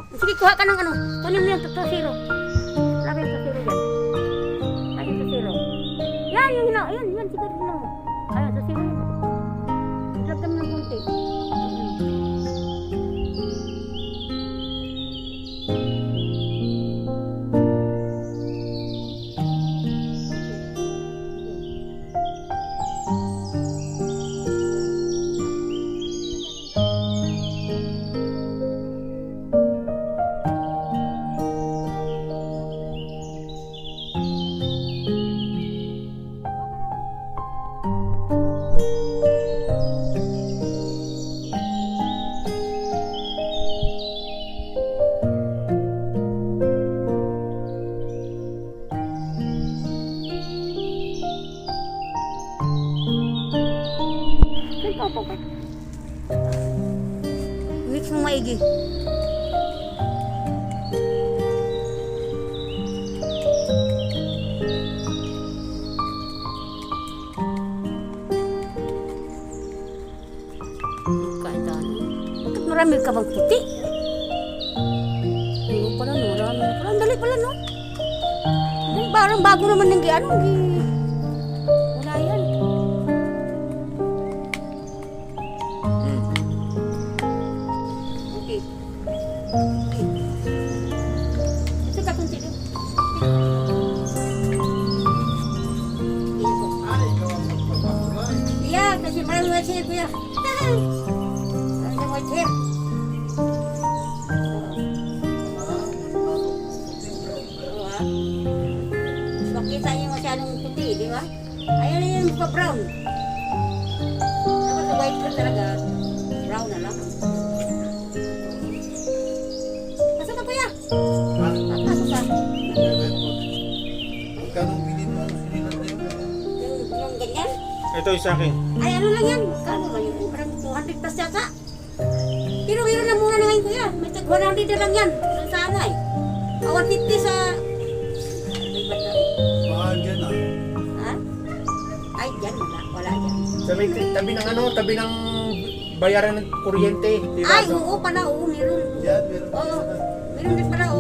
Sige, kuha ka ng ano. Kunin mo yung zero. Lagay yung zero dyan. Lagay yung zero. Yan, yung hina. Ayan, yan. Sige, rin mo. Ayan, zero. Lagyan mo ng kunti. Mix mo maigi. Bakit marami ka bang puti? Oo pala no, marami. Parang dali pala no. Parang bago naman yung ano. Wala yan. Okay. Ito ka kunti din. Iya, kasi marami white hair kuya. Marami white hair. Makita niyo masyadong puti, di ba? Ayaw na yung pa-brown. Dapat white ka talaga. Brown na lang. Pasok ka kuya. Pasok ka. Magkano bilhin mo sinilan na yun? Yung ganyan? Ito yung sa akin. Ay, ano lang yan? Kano lang yun? Parang 200 plus yata. Pero na muna na ngayon kuya. May tag 100 na lang yan. Sa ano eh. 150 sa... May ba't na rin? Mahal dyan ah. Ha? Ay, dyan wala. Wala dyan. Sa may tabi ng ano, tabi ng bayaran ng kuryente. Di ba? Ay, oo pala. Oo, meron. Yan, meron. Oo. Meron din pala. Oo.